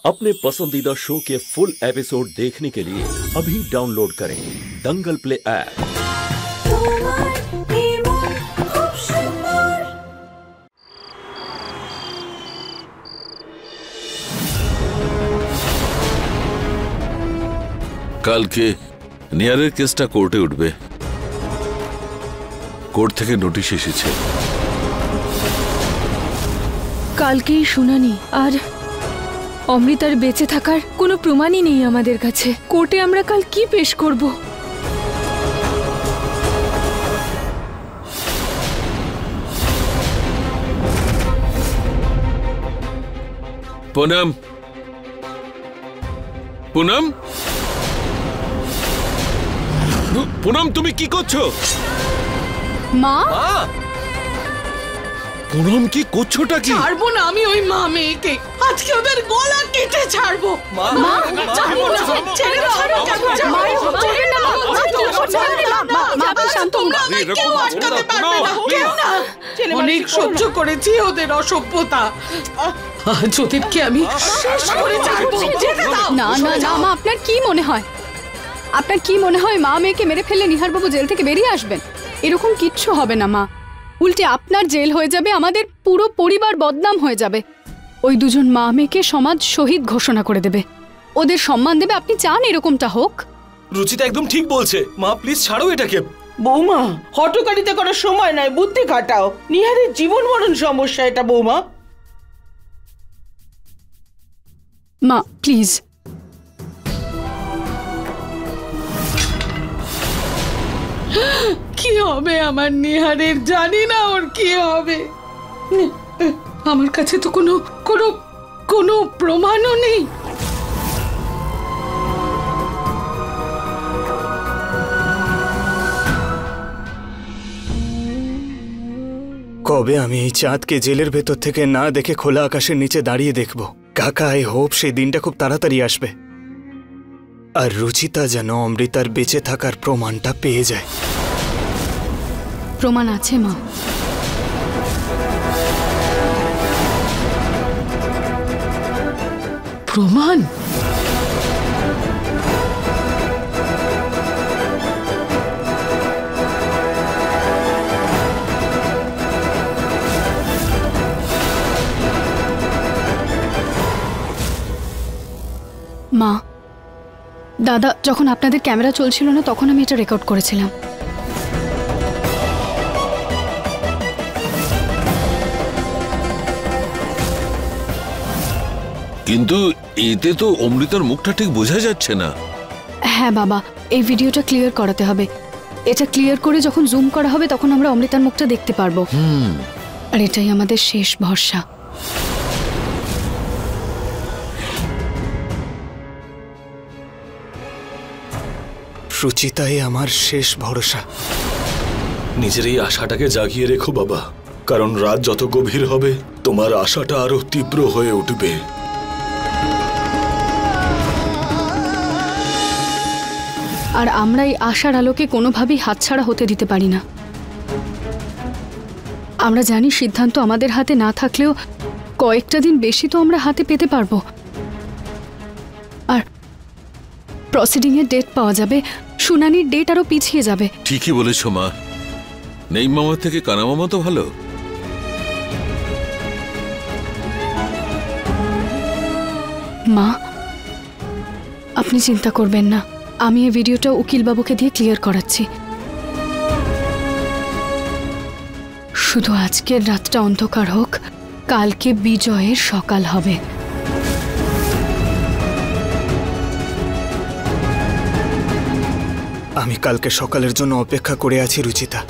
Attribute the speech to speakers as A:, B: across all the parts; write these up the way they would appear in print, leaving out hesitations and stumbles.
A: अपने पसंदीदा शो के फुल एपिसोड देखने के लिए अभी डाउनलोड करें दंगल प्ले ऐप।
B: কালকে নিয়ারের কেসটা কোর্টে উঠবে। কোর্ট থেকে নোটিশ এসেছে।
C: কালকেই শুনানি, আর অমৃতার বেঁচে থাকার কোনো প্রমাণই নেই আমাদের কাছে। কোর্টে আমরা কাল কি পেশ করব?
B: পুনম, পুনম, পুনম, তুমি কি করছো?
C: মা,
B: পুনম কি করছোটা কি?
D: ছাড়বো না আমি ওই মা মেয়েকে, আজকে ওদের গলা কেটে ছাড়বো। মা ছাড়বো না, ছেড়ে দাও, কেউ আটকাতে পারবে না, কেউ না। অনেক সহ্য করেছি ওদের অসভ্যতা, আজ ওদেরকে আমি শেষ করে ছাড়বো।
C: না না না মা, আপনার কি মনে হয়? আপনার কি মনে হয় মা মেয়েকে মেরে ফেললে নিহারবাবু জেল থেকে বেরিয়ে আসবেন? এরকম কিচ্ছু হবে না মা, উল্টে আপনার জেল হয়ে যাবে, আমাদের পুরো পরিবার বদনাম হয়ে যাবে। ওই দুজন মা মেয়েকে সমাজ শহীদ ঘোষণা করে দেবে, ওদের সম্মান দেবে। আপনি চান এরকমটা হোক?
E: রুচিতা একদম ঠিক বলছে। মা প্লিজ ছাড়ো এটাকে।
D: বৌমা, হটকারিতা করার সময় নয়, বুদ্ধি খাটাও। নিহারের জীবন মরণ সমস্যা এটা বৌমা।
C: মা প্লিজ।
D: কি হবে আমার নিহারের, জানি না ওর কি হবে। আমার কাছে তো কোনো কোনো কোনো প্রমাণও নেই।
F: কবে আমি এই চাঁদকে জেলের ভেতর থেকে না দেখে খোলা আকাশের নিচে দাঁড়িয়ে দেখব। কাকা, আই হোপ সেই দিনটা খুব তাড়াতাড়ি আসবে, আর রুচিতা যেন অমৃতার বেঁচে থাকার প্রমাণটা পেয়ে যায়।
C: প্রমাণ আছে মা।
D: প্রমাণ?
C: মা, দাদা যখন আপনাদের ক্যামেরা চলছিল না তখন আমি এটা রেকর্ড করেছিলাম।
B: কিন্তু এতে তো অমৃতার মুখটা ঠিক বোঝা যাচ্ছে না।
C: হ্যাঁ বাবা, এই ভিডিওটা ক্লিয়ার করাতে হবে। এটা ক্লিয়ার করে যখন জুম করা হবে তখন আমরা অমৃতার মুখটা দেখতে পারবো। আর এটাই আমাদের শেষ ভরসা।
F: রুচিতাই আমার শেষ ভরসা।
E: নিজের এই আশাটাকে জাগিয়ে রেখো বাবা, কারণ রাত যত গভীর হবে তোমার আশাটা আরো তীব্র হয়ে উঠবে।
C: আর আমরা এই আশার আলোকে কোনোভাবেই হাতছাড়া হতে দিতে পারি না। আমরা জানি সিদ্ধান্ত আমাদের হাতে না থাকলেও কয়েকটা দিন বেশি তো আমরা হাতে পেতে পারবো। আর প্রসিডিং এর ডেট পাওয়া যাবে, শুনানির ডেট আরো পিছিয়ে যাবে।
B: ঠিকই বলেছ মা, নেই মামা থেকে কানা মামা তো ভালো।
C: মা আপনি চিন্তা করবেন না, আমি এই ভিডিওটা উকিল বাবুকে দিয়ে ক্লিয়ার করাচ্ছি। শুধু আজকের রাতটা অন্ধকার হোক, কালকে বিজয়ের সকাল হবে।
F: আমি কালকে সকালের জন্য অপেক্ষা করে আছি রুচিতা।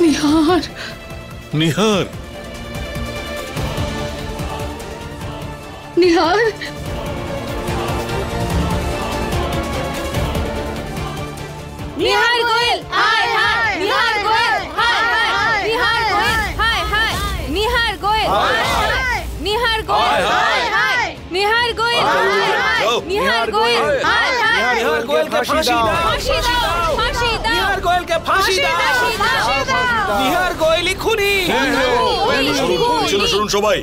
D: নিহার,
B: নিহার,
C: নিহার
G: নিহার গোয়েল হাই হাই নিহার গোয়েল হাই হাই নিহার গোয়েল হাই হাই নিহার গোয়েল হাই হাই নিহার গোয়েল হাই হাই নিহার গোয়েল হাই হাই নিহার গোয়েল হাই হাই
E: নিহার গোয়েলকে ফাঁসি দাও,
G: ফাঁসি দাও ফাঁসি দাও
E: নিহার গোয়েলকে ফাঁসি দাও,
G: ফাঁসি দাও
E: নিহার গোয়েলই খুনি।
B: শুনুন শুনুন সবাই,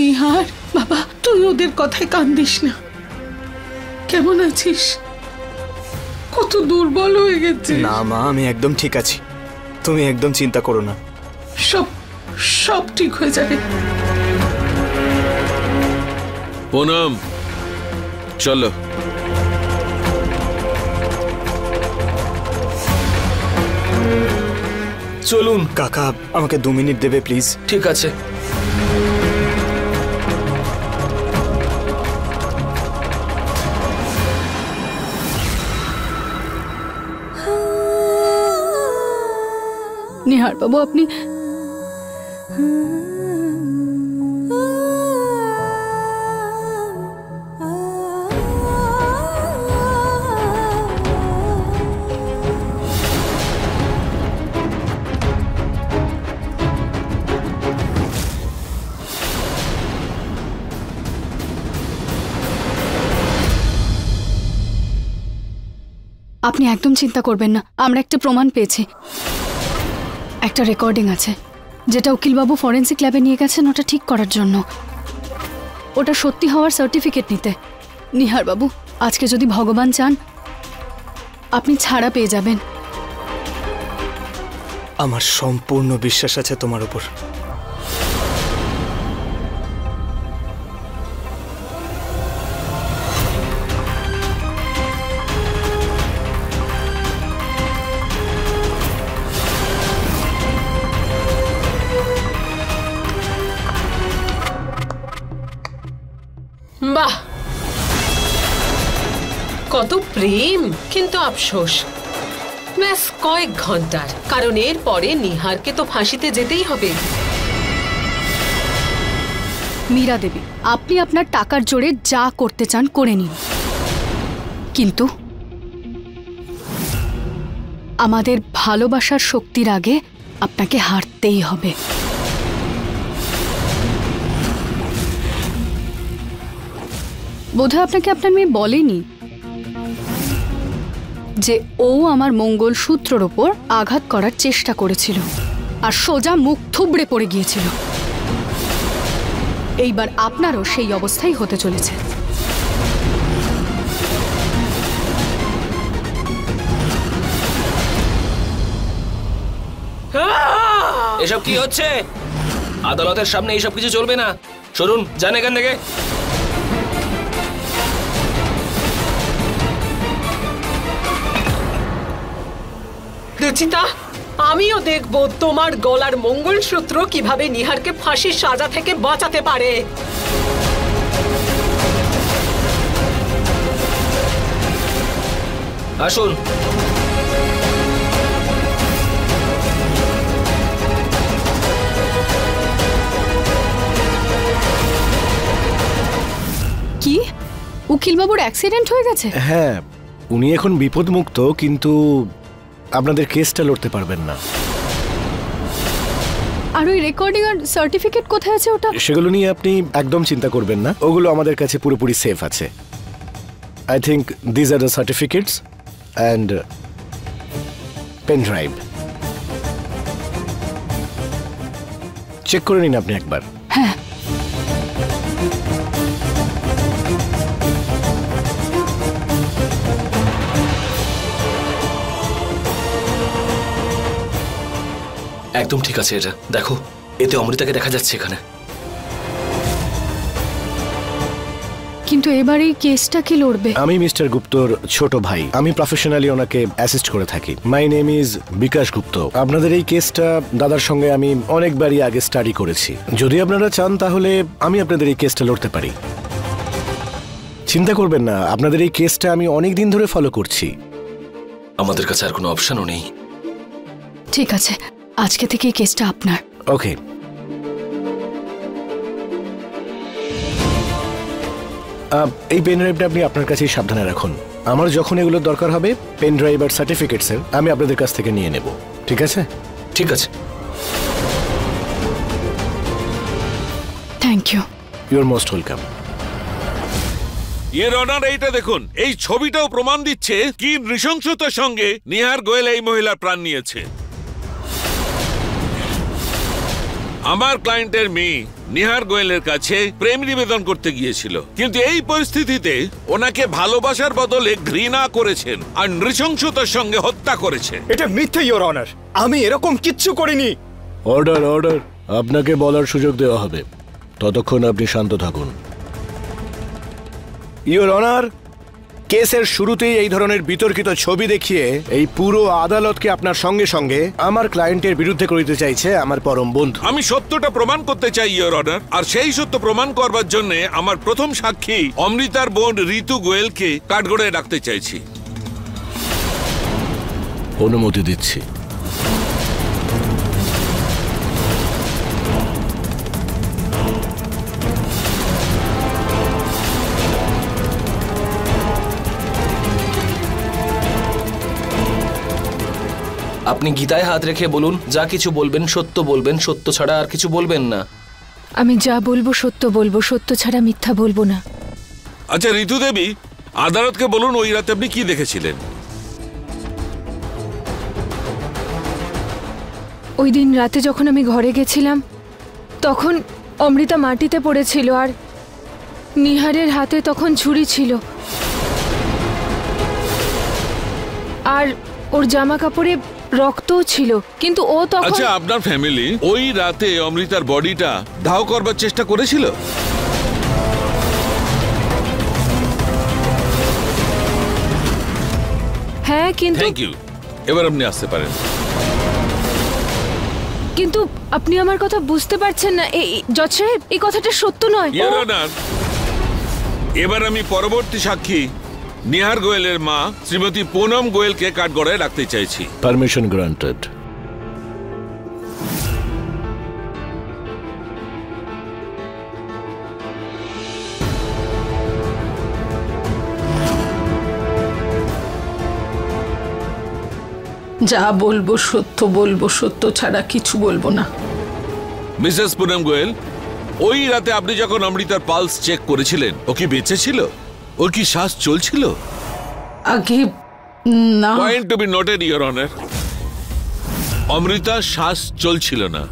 D: নিহার বাবা, তুই ওদের কথায় কান দিস না। কেমন আছিস? কত দুর্বল হয়ে গেছে।
F: না মা, আমি একদম ঠিক আছি, তুমি একদম চিন্তা করো না।
D: সব সব ঠিক হয়ে যাবে।
B: পুনম চলো।
E: চলুন।
F: কাকা, আমাকে 2 মিনিট দেবে প্লিজ?
E: ঠিক আছে।
C: নিহার বাবু, আপনি আপনি একদম চিন্তা করবেন না। আমরা একটা প্রমাণ পেয়েছি, একটা রেকর্ডিং আছে যেটা উকিলবাবু ফরেন্সিক ল্যাবে নিয়ে গেছেন ওটা ঠিক করার জন্য, ওটা সত্যি হওয়ার সার্টিফিকেট নিতে। নিহার বাবু, আজকে যদি ভগবান চান আপনি ছাড়া পেয়ে যাবেন।
F: আমার সম্পূর্ণ বিশ্বাস আছে তোমার উপর।
D: বাহ, কত প্রেম, কিন্তু আফসোস ব্যাস কয়েক ঘন্টার, কারণ এর পরে নিহারকে তো ফাঁসিতে যেতেই হবে।
C: মীরা দেবী, আপনি আপনার টাকার জোরে যা করতে চান করে নিন, কিন্তু আমাদের ভালোবাসার শক্তির আগে আপনাকে হারতেই হবে। বোধহয় আপনাকে আপনার মেয়ে বলেনি যে ও আমার মঙ্গলসূত্রের ওপর আঘাত করার চেষ্টা করেছিল আর সোজা মুখ থুবড়ে পড়ে গিয়েছিল। এইবার আপনারও সেই অবস্থাই হতে চলেছে।
H: এসব কি হচ্ছে? আদালতের সামনে এইসব কিছু চলবে না। সরুন, যান এখান থেকে।
D: রুচিতা, আমিও দেখব তোমার গলার মঙ্গলসূত্র কিভাবে নিহারকে ফাঁসির সাজা থেকে বাঁচাতে পারে।
H: আসুন।
C: কি, উকিলবাবুর অ্যাক্সিডেন্ট হয়ে গেছে?
I: হ্যাঁ, উনি এখন বিপদমুক্ত, কিন্তু আপনাদের কেসটা লড়তে পারবেন না।
C: আর ওই রেকর্ডিং আর সার্টিফিকেট কোথায় আছে ওটা?
I: সেগুলো নিয়ে আপনি একদম চিন্তা করবেন না, ওগুলো আমাদের কাছে পুরোপুরি সেফ আছে। I think these are the certificates and pen drive. Check করে নিন আপনি একবার।
C: হ্যাঁ।
H: একদম ঠিক আছে এটা। দেখো, এতে অমৃতাকে দেখা যাচ্ছে এখানে।
C: কিন্তু কিন্তু এবার এই কেসটা কি লড়বে?
I: আমি মিস্টার গুপ্তর ছোট ভাই, আমি প্রফেশনালি ওনাকে অ্যাসিস্ট করে থাকি। মাই নেম ইজ বিকাশ গুপ্ত। আপনাদের এই কেসটা দাদার সঙ্গে আমি অনেকবারই আগে স্টাডি করেছি। যদি আপনারা চান তাহলে আমি আপনাদের এই কেসটা লড়তে পারি। চিন্তা করবেন না, আপনাদের এই কেসটা আমি অনেক দিন ধরে ফলো করছি।
E: আমাদের কাছে আর কোনো অপশনও নেই।
C: ঠিক আছে, আজকে থেকে এই কেসটা আপনার।
I: ওকে, এই পেন ড্রাইভটা আপনি আপনার কাছেই সাবধানে রাখুন। আমার যখন এগুলোর দরকার হবে পেন ড্রাইভ আর সার্টিফিকেটসের আমি আপনাদের কাছ থেকে নিয়ে নেব। ঠিক আছে?
E: ঠিক আছে।
C: Thank you.
I: You are most welcome.
B: Your honour, এইটা দেখুন, এই ছবিটাও প্রমাণ দিচ্ছে কি নৃশংসতার সঙ্গে নিহার গোয়েল এই মহিলার প্রাণ নিয়েছে। আমার ক্লায়েন্টের মেয়ে নিহার গোয়েলের কাছে প্রেম নিবেদন করতে গিয়েছিল, কিন্তু এই পরিস্থিতিতে ওনাকে ভালোবাসার বদলে ঘৃণা করেছেন আর নৃশংসতার সঙ্গে হত্যা করেছে।
F: এটা মিথ্যে ইওর অনার, আমি এরকম কিচ্ছু করিনি।
I: Order, order. আপনাকে বলার সুযোগ দেওয়া হবে, ততক্ষণ আপনি শান্ত থাকুন। ইওর অনার, কেসের শুরুতেই এই ধরনের বিতর্কিত ছবি দেখিয়ে এই পুরো আদালতকে আপনার সঙ্গে সঙ্গে আমার ক্লায়েন্টের বিরুদ্ধে করে দিতে চাইছে আমার পরম বন্ধু।
B: আমি সত্যটা প্রমাণ করতে চাই ইওর অনার, আর সেই সত্য প্রমাণ করবার জন্য আমার প্রথম সাক্ষী অমৃতার বোন ঋতু গোয়েলকে কাঠগড়ায় রাখতে চাইছি।
I: অনুমতি দিচ্ছি।
H: আপনি গীতায় হাত রেখে বলুন, যা কিছু বলবেন সত্য বলবেন, সত্য ছাড়া আর কিছু বলবেন না।
G: আমি যা বলবো সত্য বলবো, সত্য ছাড়া মিথ্যা বলবো না।
B: আচ্ছা ঋতু দেবী, আদালতকে বলুন ওই রাতে আপনি কি দেখেছিলেন?
G: ওই দিন রাতে যখন আমি ঘরে গেছিলাম তখন অমৃতা মাটিতে পড়েছিল আর নিহারের হাতে তখন ছুরি ছিল আর ওর জামা কাপড়ে রক্তও ছিল, কিন্তু ও তখন...
B: আচ্ছা, আপনার ফ্যামিলি ওই রাতে অমৃতার বডিটা দাহ করবার চেষ্টা করেছিল?
G: হ্যাঁ, কিন্তু...
B: থ্যাংক ইউ, এবার আপনি আসতে পারেন।
G: কিন্তু আপনি আমার কথা বুঝতে পারছেন না জজ সাহেব, এই কথাটা সত্য নয়।
B: ইওর অনার, এবার আমি পরবর্তী সাক্ষী নিহার গোয়েলের মা শ্রীমতী পুনম গোয়েলকে কাঠগড়ায় রাখতে চাইছি।
I: Permission granted.
D: যা বলবো সত্য ছাড়া কিছু বলবো না।
B: মিসেস পুনম গোয়েল, ওই রাতে আপনি যখন অমৃতার পালস চেক করেছিলেন, ও কি বেঁচে ছিল? ওর কি শ্বাস চলছিল?
D: আগে না।
B: Point to be noted your honour, অমৃতার শ্বাস চলছিল না।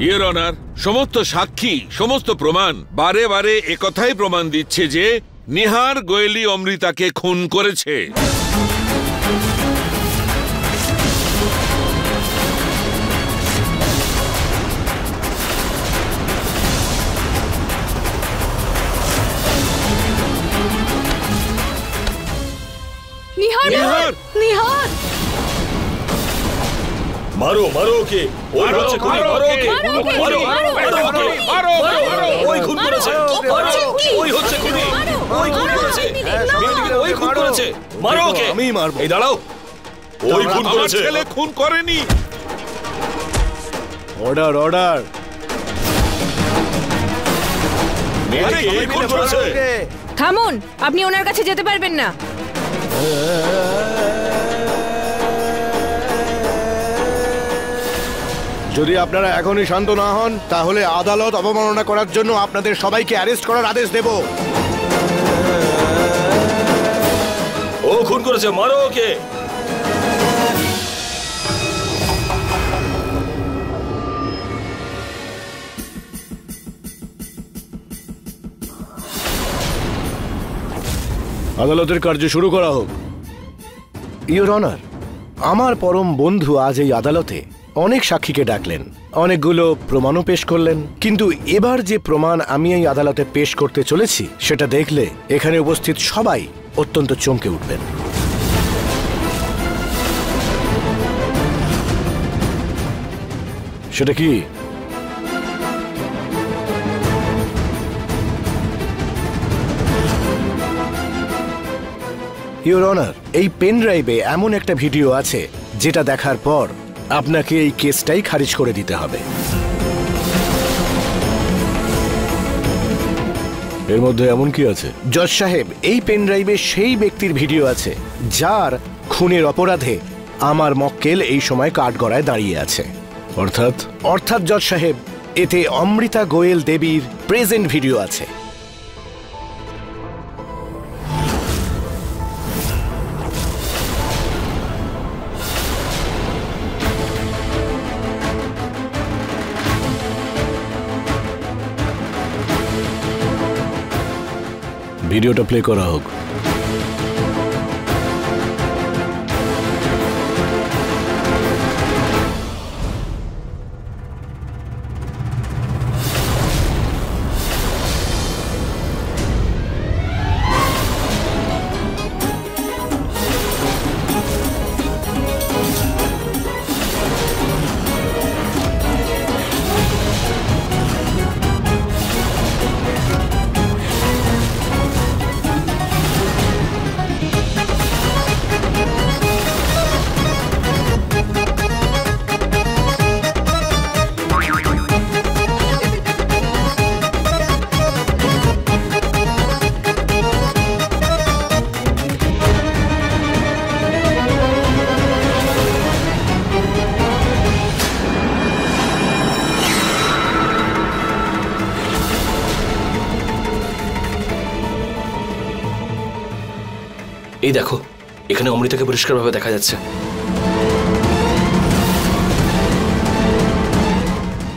B: ইওর অনার, সমস্ত সাক্ষী, সমস্ত প্রমাণ বারে বারে একথাই প্রমাণ দিচ্ছে যে নিহার গোয়েলি অমৃতাকে খুন করেছে।
C: নিহার
B: নিহার!
C: নিহার
E: মারো মারো ওকে, ওই হচ্ছে খুনি, মারো ওকে, মারো মারো ওকে, ওই খুন করেছে, ওই হচ্ছে খুনি, ওই খুন করেছে, মেয়েটিকে ওই খুন করেছে, মারো ওকে। আমি মারবো। এই দাঁড়াও, ওই খুন
B: আমার
E: করেছে।
B: ছেলে খুন করেনি।
I: Order order.
E: মেয়েটিকে এই খুন করেছে।
G: থামুন, আপনি ওনার কাছে যেতে পারবেন না।
I: যদি আপনারা এখনই শান্ত না হন তাহলে আদালত অবমাননা করার জন্য আপনাদের সবাইকে অ্যারেস্ট করার আদেশ দেব।
E: ও খুন করেছে, মারো ওকে।
I: আদালতের কার্য শুরু করা হোক। ইওর অনার, আমার পরম বন্ধু আজ এই আদালতে অনেক সাক্ষীকে ডাকলেন, অনেকগুলো প্রমাণও পেশ করলেন, কিন্তু এবার যে প্রমাণ আমি এই আদালতে পেশ করতে চলেছি সেটা দেখলে এখানে উপস্থিত সবাই অত্যন্ত চমকে উঠবেন। সেটা কি? ইওর অনার, এই পেন ড্রাইভে এমন একটা ভিডিও আছে যেটা দেখার পর আপনাকে এই কেসটাই খারিজ করে দিতে হবে। এর মধ্যে এমন কি আছে? জজ সাহেব, এই পেন ড্রাইভে সেই ব্যক্তির ভিডিও আছে যার খুনের অপরাধে আমার মক্কেল এই সময় কাঠগড়ায় দাঁড়িয়ে আছে। অর্থাৎ জজ সাহেব, এতে অমৃতা গোয়েল দেবীর প্রেজেন্ট ভিডিও আছে। ভিডিওটা প্লে করা হোক।
H: এই দেখো, এখানে অমৃতাকে পরিষ্কারভাবে দেখা যাচ্ছে।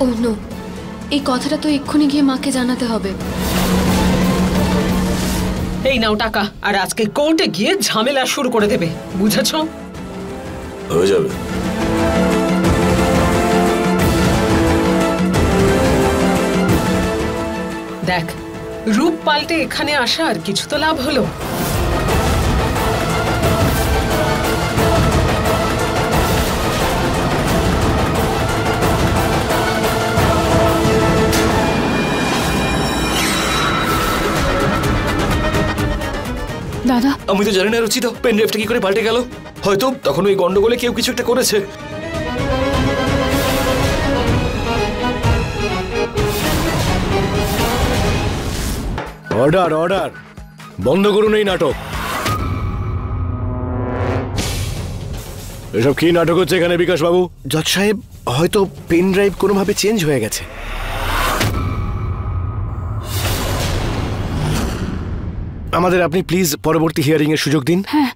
J: ও নো, এই কথাটা তো এক্ষুনি গিয়ে মাকে জানাতে হবে।
D: এই নাও টাকা, আর আজকে কোর্টে গিয়ে ঝামেলা শুরু করে দেবে, বুঝেছো?
E: হয়ে যাবে।
D: দেখ, রূপ পাল্টে এখানে আসার কিছু তো লাভ হলো।
C: দাদা,
H: আমি তো জানি না রুচিতা পেন ড্রাইভটা কি করে পাল্টে গেল। হয়তো তখন ওই গন্ডগোলে কেউ কিছু একটা করেছে।
I: অর্ডার অর্ডার, বন্ধ করুন এই নাটক। এসব কি নাটক হচ্ছে এখানে বিকাশ বাবু? জজ সাহেব, হয়তো পেন ড্রাইভ কোনোভাবে চেঞ্জ হয়ে গেছে। আমাদের আপনি প্লিজ পরবর্তী হিয়ারিং এর সুযোগ দিন।
C: হ্যাঁ,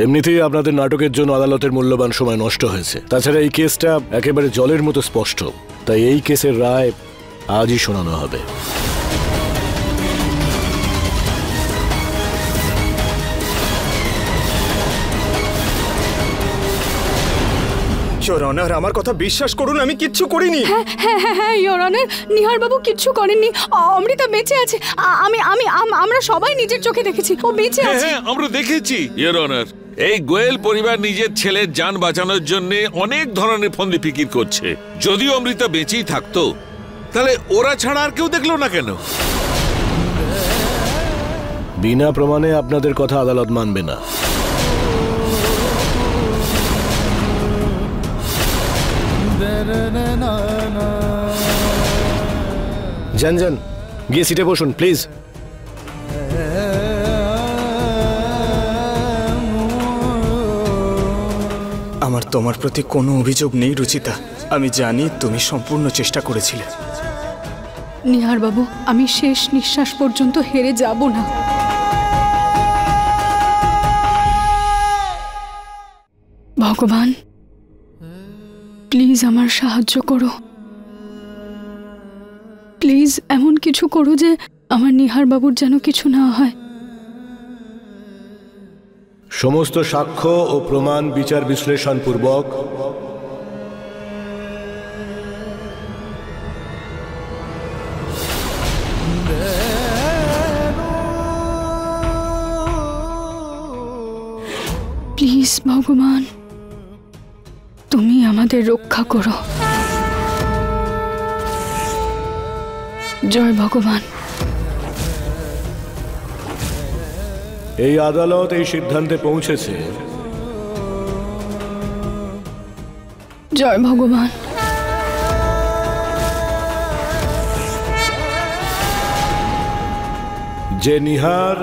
I: এমনিতেই আপনাদের নাটকের জন্য আদালতের মূল্যবান সময় নষ্ট হয়েছে। তাছাড়া এই কেসটা একেবারে জলের মতো স্পষ্ট, তাই এই কেসের রায় আজই শোনানো হবে।
F: ইওর অনার, আমার কথা বিশ্বাস করুন, আমি কিচ্ছু করিনি।
C: হ্যাঁ হ্যাঁ হ্যাঁ হ্যাঁ ইওর অনার, নিহার বাবু কিচ্ছু করেননি। অমৃতা বেঁচে আছে। আমরা সবাই নিজের চোখে দেখেছি, ও বেঁচে
B: হ্যাঁ
C: আছে।
B: হ্যাঁ আমরা দেখেছি ইওর অনার। এই গোয়েল পরিবার নিজের ছেলের জান বাঁচানোর জন্য অনেক ধরনের ফন্দি ফিকির করছে। যদি অমৃতা বেঁচেই থাকতো তাহলে ওরা ছাড়া আর কেউ দেখলো না কেন?
I: বিনা প্রমাণে আপনাদের কথা আদালত মানবে না। যান যান, গিয়ে সিটে বসুন প্লিজ।
F: আমার তোমার প্রতি কোনো অভিযোগ নেই রুচিতা। আমি জানি তুমি সম্পূর্ণ চেষ্টা করেছিলে।
C: নিহার বাবু, আমি শেষ নিঃশ্বাস পর্যন্ত হেরে যাব না। ভগবান, প্লিজ আমার সাহায্য করো। প্লিজ এমন কিছু করো যে আমার নিহার বাবুর যেন কিছু না হয়।
I: সমস্ত সাক্ষ্য ও প্রমাণ বিচার বিশ্লেষণ পূর্বক
C: প্লিজ ভগবান, তুমি আমাদের রক্ষা করো। জয় ভগবান।
I: এই আদালত এই সিদ্ধান্তে পৌঁছেছে
C: জয় ভগবান।
I: যে নিহার